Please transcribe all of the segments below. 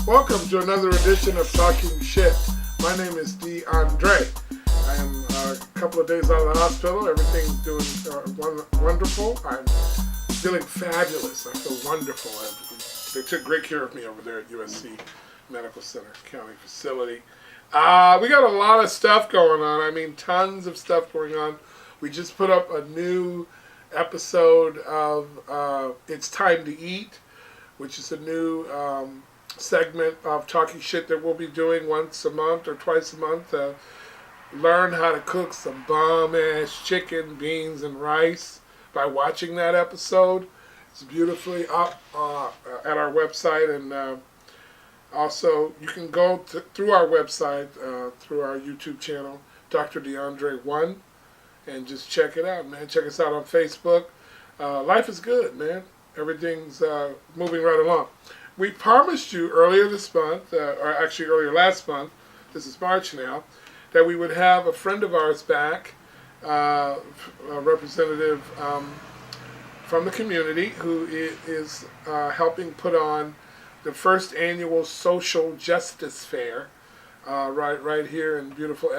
Welcome to another edition of Talking Shit. My name is DeAndre. I am a couple of days out of the hospital. Everything's doing wonderful. I'm feeling fabulous. I feel wonderful. They took great care of me over there at USC Medical Center County Facility. We got a lot of stuff going on. I mean, tons of stuff going on. We just put up a new episode of It's Time to Eat, which is a new segment of Talking Shit that we'll be doing once a month or twice a month. Learn how to cook some bomb-ass chicken, beans, and rice by watching that episode. It's beautifully up at our website, and also you can go through our website, through our YouTube channel, Dr. DeAndre 1, and just check it out, man. Check us out on Facebook. Life is good, man. Everything's moving right along. We promised you earlier this month, or actually earlier last month, this is March now, that we would have a friend of ours back, a representative from the community who is helping put on the first annual Social Justice Fair right here in beautiful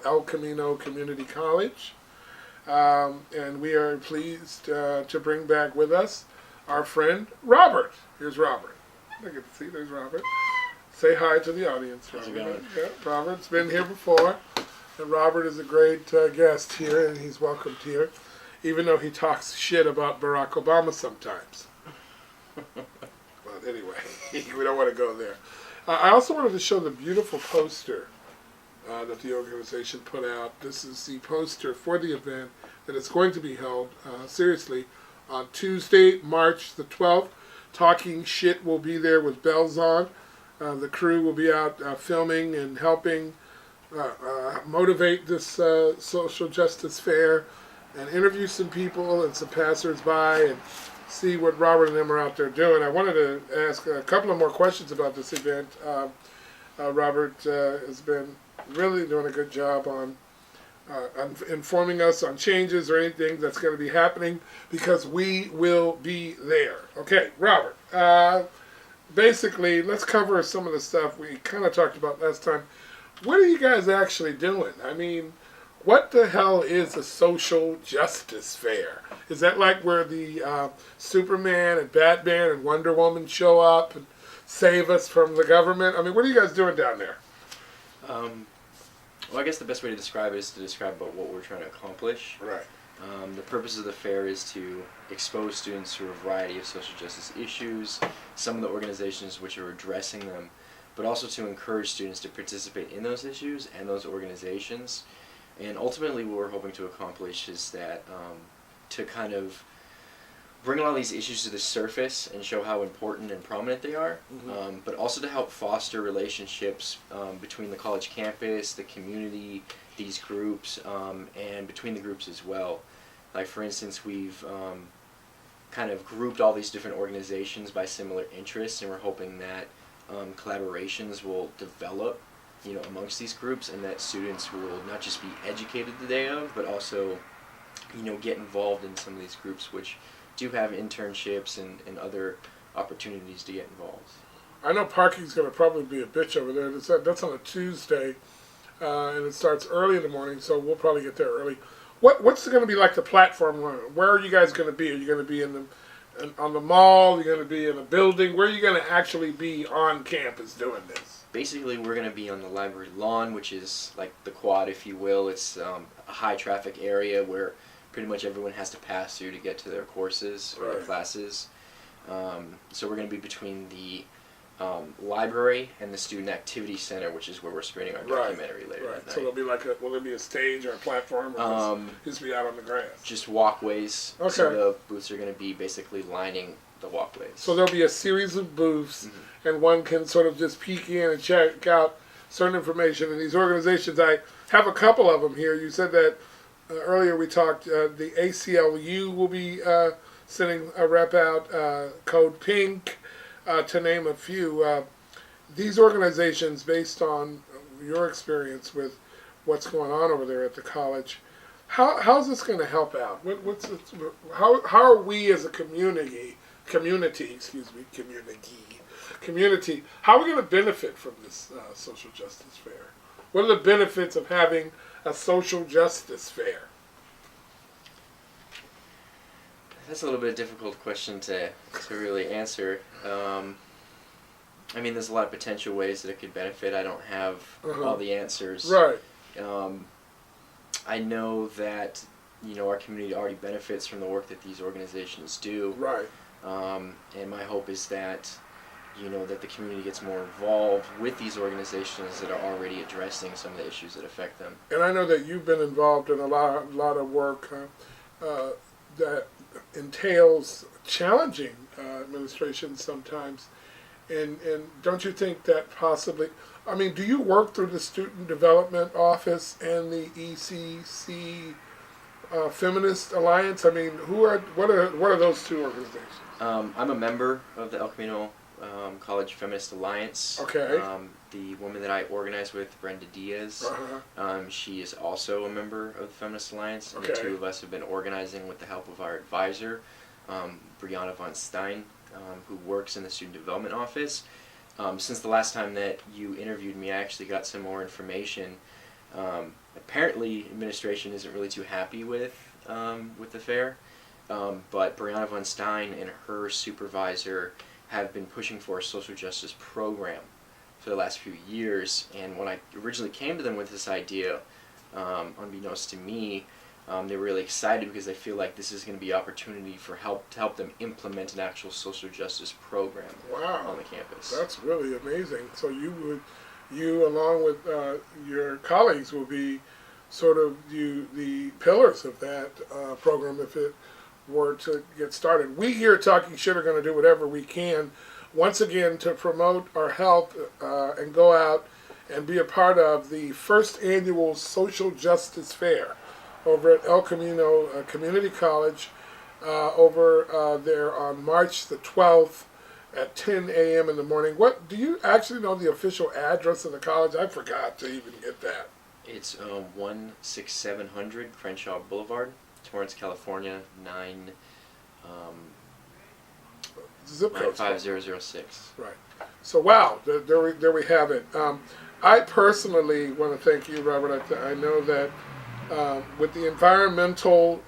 El Camino Community College. And we are pleased to bring back with us our friend Robert. Here's Robert. I get to see, there's Robert. Say hi to the audience, Robert. How's it going? Yeah, Robert's been here before, and Robert is a great guest here, and he's welcomed here, even though he talks shit about Barack Obama sometimes. But anyway, we don't want to go there. I also wanted to show the beautiful poster that the organization put out. This is the poster for the event that is going to be held, seriously, on Tuesday, March the 12th. Talking Shit will be there with bells on. The crew will be out filming and helping motivate this social justice fair and interview some people and some passersby and see what Robert and them are out there doing. I wanted to ask a couple of more questions about this event. Robert has been really doing a good job on informing us on changes or anything that's going to be happening, because we will be there. Okay, Robert. Basically, let's cover some of the stuff we kind of talked about last time. What are you guys actually doing? I mean, what the hell is a social justice fair? Is that like where the Superman and Batman and Wonder Woman show up and save us from the government? I mean, what are you guys doing down there? Well, I guess the best way to describe it is to describe about what we're trying to accomplish. Right. The purpose of the fair is to expose students to a variety of social justice issues, some of the organizations which are addressing them, but also to encourage students to participate in those issues and those organizations. And ultimately what we're hoping to accomplish is that to kind of bring a lot of these issues to the surface and show how important and prominent they are, but also to help foster relationships between the college campus, the community, these groups, and between the groups as well. Like, for instance, we've kind of grouped all these different organizations by similar interests, and we're hoping that collaborations will develop, amongst these groups, and that students will not just be educated the day of, but also, get involved in some of these groups which do have internships and other opportunities to get involved. I know parking's going to probably be a bitch over there. That's on a Tuesday, and it starts early in the morning, so we'll probably get there early. What's going to be like the platform? Where are you guys going to be? Are you going to be on the mall? Are you going to be in a building? Where are you going to actually be on campus doing this? Basically, we're going to be on the library lawn, which is like the quad, if you will. It's a high traffic area where pretty much everyone has to pass through to get to their courses or their classes. So we're going to be between the library and the Student Activity Center, which is where we're screening our documentary later that night. So there'll be will there be a stage or a platform, or just be out on the grass? Just walkways. Okay. So the booths are going to be basically lining the walkways. So there'll be a series of booths, and one can sort of just peek in and check out certain information. And these organizations, I have a couple of them here. You said that earlier we talked, the ACLU will be sending a rep out, Code Pink, to name a few. These organizations, based on your experience with what's going on over there at the college, how's this going to help out? How are we as a community, community, how are we going to benefit from this social justice fair? What are the benefits of having a social justice fair? That's a little bit difficult question to really answer. I mean, there's a lot of potential ways that it could benefit. I don't have all the answers. Right. I know that, our community already benefits from the work that these organizations do. Right. And my hope is that, that the community gets more involved with these organizations that are already addressing some of the issues that affect them. And I know that you've been involved in a lot of work that entails challenging administration sometimes. And don't you think that possibly, I mean, do you work through the Student Development Office and the ECC Feminist Alliance? I mean, what are those two organizations? I'm a member of the El Camino College Feminist Alliance. Okay. The woman that I organize with, Brenda Diaz, she is also a member of the Feminist Alliance. And Okay. the two of us have been organizing with the help of our advisor, Brianna von Stein, who works in the Student Development Office. Since the last time that you interviewed me, I actually got some more information. Apparently, administration isn't really too happy with the fair, but Brianna von Stein and her supervisor have been pushing for a social justice program for the last few years. And when I originally came to them with this idea, unbeknownst to me, they were really excited because they feel like this is going to be an opportunity to help them implement an actual social justice program on the campus. That's really amazing. So you along with your colleagues will be sort of the pillars of that program if it were to get started. We here at Talking Shit are going to do whatever we can, once again, to promote our health and go out and be a part of the first annual Social Justice Fair over at El Camino Community College over there on March the 12th at 10 a.m. in the morning. What do you actually know the official address of the college? I forgot to even get that. It's 16700 Crenshaw Boulevard, Torrance, California, 95006. Right. So wow, there we have it. I personally want to thank you, Robert. I know that with the environmental,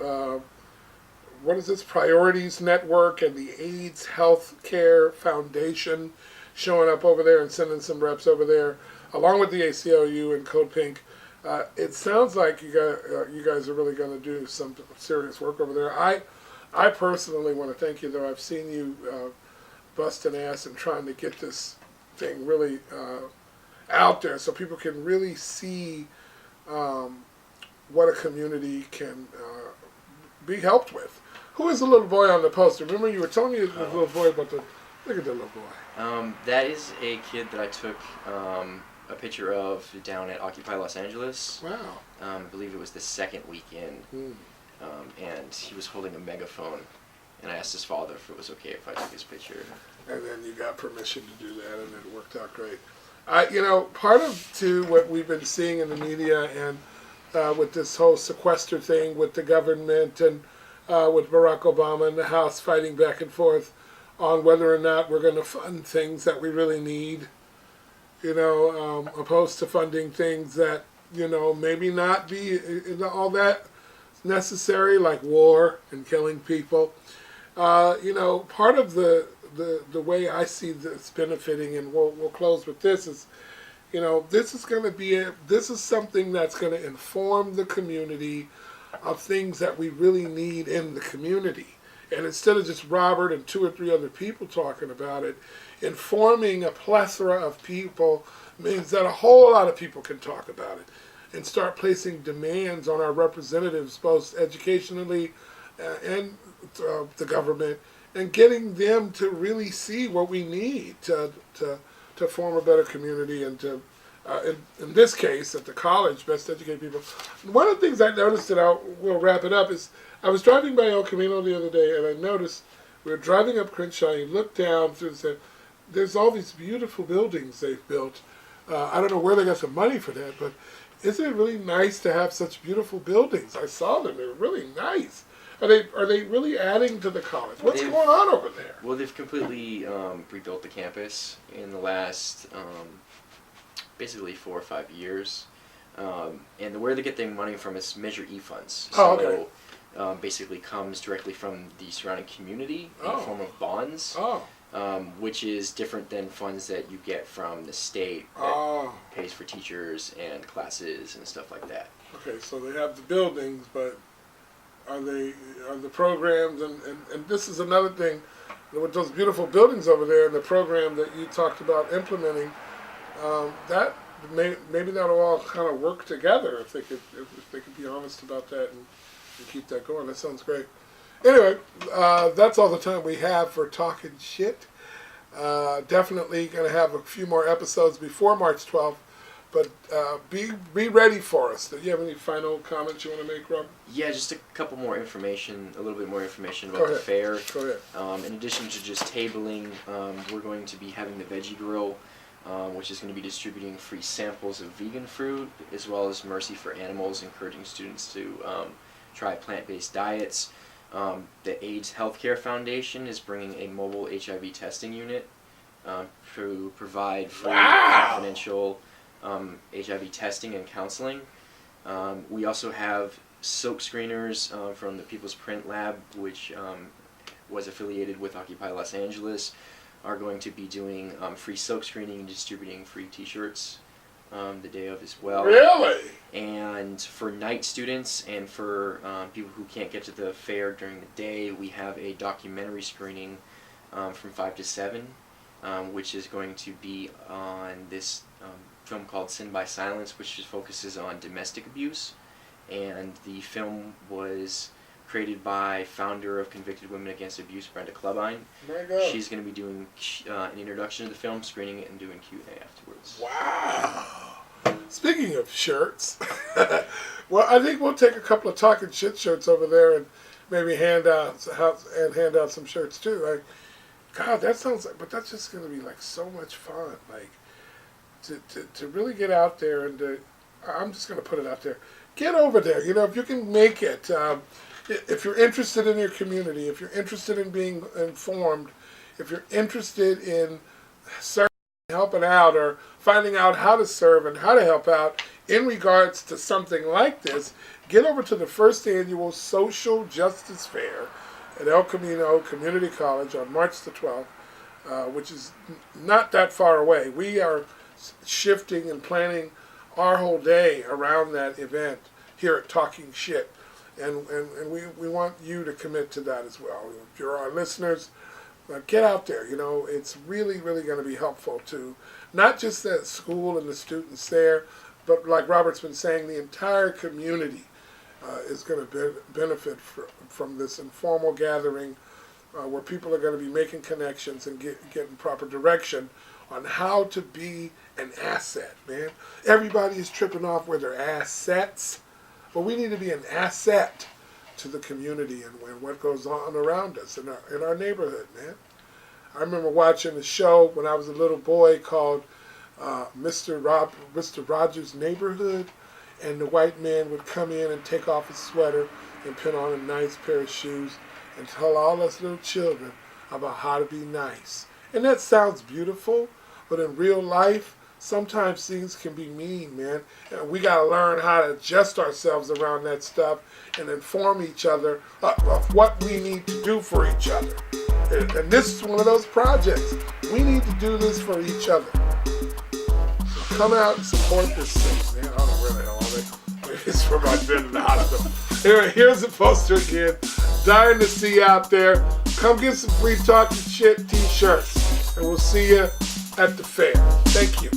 Priorities Network and the AIDS Health Care Foundation showing up over there and sending some reps over there, along with the ACLU and Code Pink. It sounds like you guys are really going to do some serious work over there. I personally want to thank you, though. I've seen you bust an ass and trying to get this thing really out there so people can really see what a community can be helped with. Who is the little boy on the poster? Remember you were telling me the little boy about the... Look at the little boy. That is a kid that I took a picture of down at Occupy Los Angeles. Wow. I believe it was the second weekend. And he was holding a megaphone. And I asked his father if it was okay if I took his picture. And then you got permission to do that, and it worked out great. Part of, too, what we've been seeing in the media and with this whole sequester thing with the government and with Barack Obama and the House fighting back and forth on whether or not we're going to fund things that we really need, opposed to funding things that, maybe not be all that necessary, like war and killing people. Part of the way I see this benefiting, and we'll close with this, is, this is something that's going to inform the community of things that we really need in the community. And instead of just Robert and 2 or 3 other people talking about it, informing a plethora of people means that a whole lot of people can talk about it and start placing demands on our representatives, both educationally and the government, and getting them to really see what we need to form a better community and to, in this case, at the college, best educate people. One of the things I noticed, and we'll wrap it up, is I was driving by El Camino the other day, and I noticed we were driving up Crenshaw, and you look down through and said, there's all these beautiful buildings they've built. I don't know where they got the money for that, but isn't it really nice to have such beautiful buildings? I saw them. They were really nice. Are they really adding to the college? What's They've- going on over there? Well, they've completely rebuilt the campus in the last basically 4 or 5 years. And where they get their money from is Measure E funds. Oh, okay. So basically comes directly from the surrounding community in the Oh. form of bonds, Oh, which is different than funds that you get from the state that oh, pays for teachers and classes and stuff like that. okay. So they have the buildings, but are the programs and this is another thing with those beautiful buildings over there and the program that you talked about implementing. That maybe that'll all kind of work together if they could be honest about that and keep that going. That sounds great. Anyway, that's all the time we have for talking shit. Definitely going to have a few more episodes before March 12th, but be ready for us. Do you have any final comments you want to make, Rob? Yeah, just a couple more information, a little bit more information Go about the ahead. fair. Go ahead. In addition to just tabling, we're going to be having the Veggie Grill, which is going to be distributing free samples of vegan fruit, as well as Mercy for Animals, encouraging students to try plant-based diets. The AIDS Healthcare Foundation is bringing a mobile HIV testing unit to provide free, Wow. confidential HIV testing and counseling. We also have soap screeners from the People's Print Lab, which was affiliated with Occupy Los Angeles, are going to be doing free soap screening and distributing free T-shirts the day of as well. Really? And for night students and for people who can't get to the fair during the day, we have a documentary screening from 5 to 7, which is going to be on this film called Sin by Silence, which just focuses on domestic abuse. And the film was created by founder of Convicted Women Against Abuse, Brenda Klebine. My God. She's going to be doing an introduction to the film, screening it, and doing Q&A afterwards. Wow. Speaking of shirts, well, I think we'll take a couple of talking shit shirts over there and maybe hand out some shirts too. Like, God, that sounds like, but that's just going to be like so much fun. Like, to really get out there and I'm just going to put it out there. Get over there. You know, if you can make it. If you're interested in your community, if you're interested in being informed, if you're interested in serving, helping out, or finding out how to serve and how to help out in regards to something like this, get over to the first annual Social Justice Fair at El Camino Community College on March the 12th, which is not that far away. We are shifting and planning our whole day around that event here at Talking Shit. And we want you to commit to that as well. If you're our listeners, get out there. You know, it's really, really going to be helpful to not just the school and the students there, but like Robert's been saying, the entire community is going to benefit from this informal gathering where people are going to be making connections and getting proper direction on how to be an asset, man. Everybody is tripping off where they're assets. But we need to be an asset to the community and what goes on around us in our neighborhood, man. I remember watching a show when I was a little boy called Mr. Rogers' Neighborhood, and the white man would come in and take off his sweater and put on a nice pair of shoes and tell all us little children about how to be nice. And that sounds beautiful, but in real life, sometimes things can be mean, man. And we got to learn how to adjust ourselves around that stuff and inform each other of what we need to do for each other. And this is one of those projects. We need to do this for each other. So come out and support this thing, man. I don't know where the hell all that is from my bed in the hospital. Here's the poster again. Dying to see you out there. Come get some free Talking Shit t-shirts. And we'll see you at the fair. Thank you.